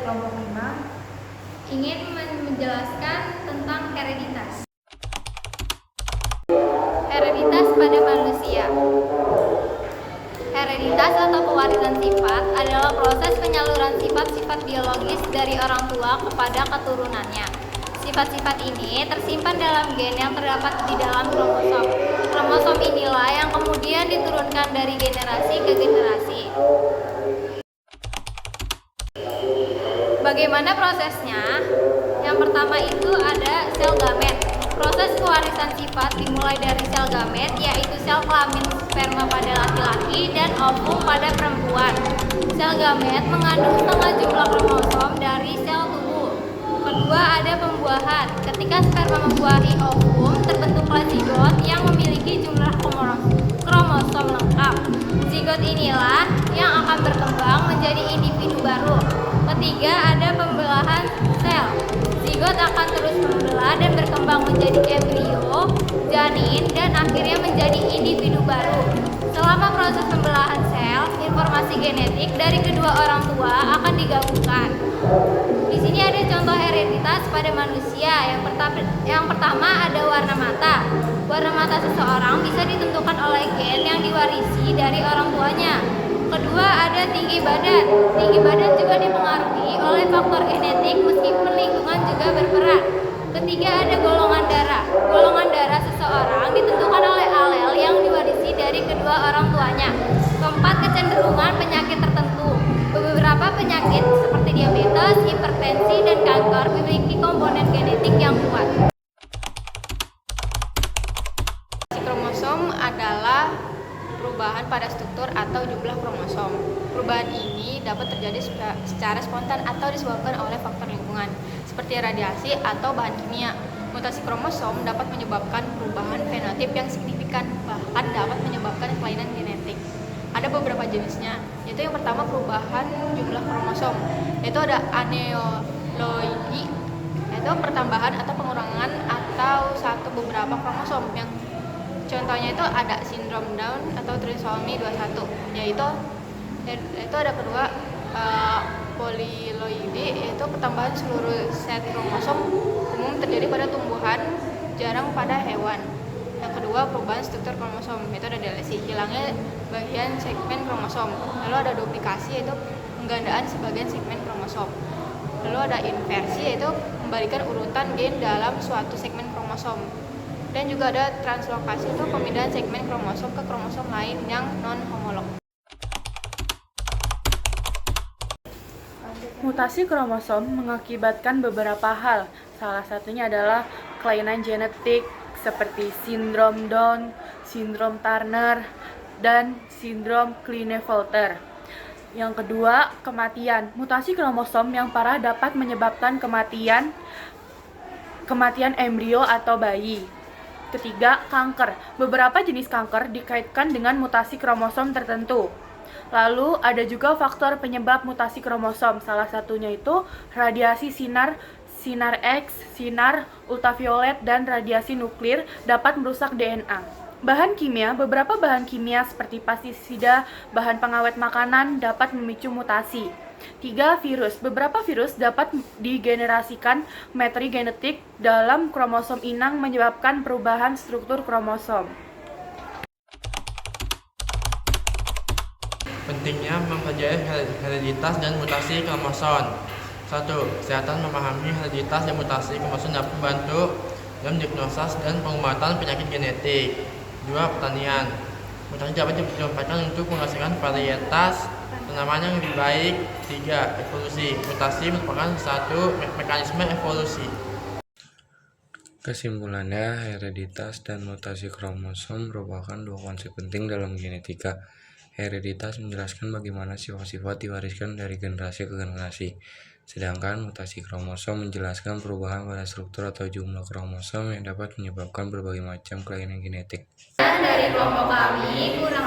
kelompok 5 ingin menjelaskan tentang hereditas. Hereditas pada manusia. Hereditas atau pewarisan sifat adalah proses penyaluran sifat-sifat biologis dari orang tua kepada keturunannya. Sifat-sifat ini tersimpan dalam gen yang terdapat di dalam kromosom. Kromosom inilah yang kemudian diturunkan dari generasi ke generasi. Bagaimana prosesnya? Yang pertama itu ada sel gamet. Proses pewarisan sifat dimulai dari sel gamet, yaitu sel kelamin sperma pada laki-laki dan ovum pada perempuan. Sel gamet mengandung setengah jumlah kromosom dari sel tubuh. Kedua ada pembuahan. Ketika sperma membuahi ovum, terbentuklah zigot yang memiliki jumlah kromosom lengkap. Zigot inilah yang akan berkembang menjadi individu baru. Ketiga ada pembelahan sel. Zigot akan terus membelah dan berkembang menjadi embrio, janin, dan akhirnya menjadi individu baru. Selama proses pembelahan sel, informasi genetik dari kedua orang tua akan digabungkan. Di sini ada contoh hereditas pada manusia. Yang pertama ada warna mata. Warna mata seseorang bisa ditentukan oleh gen yang diwarisi dari orang tuanya. Kedua ada tinggi badan. Tinggi badan juga dipengaruhi oleh faktor genetik meskipun lingkungan juga berperan. Ketiga ada golongan darah. Golongan darah seseorang ditentukan oleh alel yang diwarisi dari kedua orang tuanya. Keempat kecenderungan penyakit tertentu. Beberapa penyakit seperti diabetes, hipertensi, dan kanker memiliki komponen genetik yang kuat. Kromosom adalah perubahan pada struktur atau jumlah kromosom. Perubahan ini dapat terjadi secara spontan atau disebabkan oleh faktor lingkungan, seperti radiasi atau bahan kimia. Mutasi kromosom dapat menyebabkan perubahan fenotip yang signifikan, bahkan dapat menyebabkan kelainan genetik. Ada beberapa jenisnya, yaitu yang pertama perubahan jumlah kromosom, yaitu ada aneuploidy, yaitu pertambahan atau pengurangan atau beberapa kromosom. Yang contohnya itu ada sindrom Down atau trisomi 21, yaitu ada kedua polyloidy, yaitu pertambahan seluruh set kromosom, umum terjadi pada tumbuhan, jarang pada hewan. Yang kedua perubahan struktur kromosom, yaitu ada delesi, hilangnya bagian segmen kromosom. Lalu ada duplikasi, yaitu penggandaan sebagian segmen kromosom. Lalu ada inversi, yaitu membalikan urutan gen dalam suatu segmen kromosom. Dan juga ada translokasi, itu pemindahan segmen kromosom ke kromosom lain yang non-homolog. Mutasi kromosom mengakibatkan beberapa hal. Salah satunya adalah kelainan genetik seperti sindrom Down, sindrom Turner, dan sindrom Klinefelter. Yang kedua, kematian. Mutasi kromosom yang parah dapat menyebabkan kematian embrio atau bayi. Ketiga, kanker. Beberapa jenis kanker dikaitkan dengan mutasi kromosom tertentu. Lalu ada juga faktor penyebab mutasi kromosom. Salah satunya itu radiasi sinar X, sinar ultraviolet, dan radiasi nuklir dapat merusak DNA. Bahan kimia. Beberapa bahan kimia seperti pestisida, bahan pengawet makanan dapat memicu mutasi. 3. Virus. Beberapa virus dapat digenerasikan materi genetik dalam kromosom inang menyebabkan perubahan struktur kromosom. Pentingnya mempelajari hereditas dan mutasi kromosom. 1. Kesehatan memahami hereditas dan mutasi kromosom dapat membantu dalam diagnosis dan pengobatan penyakit genetik. 2. Pertanian. Mutasi dapat dimanfaatkan untuk menghasilkan varietas tanaman yang lebih baik. 3. Evolusi. Mutasi merupakan satu mekanisme evolusi. Kesimpulannya, hereditas dan mutasi kromosom merupakan dua konsep penting dalam genetika. Hereditas menjelaskan bagaimana sifat-sifat diwariskan dari generasi ke generasi, sedangkan mutasi kromosom menjelaskan perubahan pada struktur atau jumlah kromosom yang dapat menyebabkan berbagai macam kelainan genetik. Dari kelompok kami kurang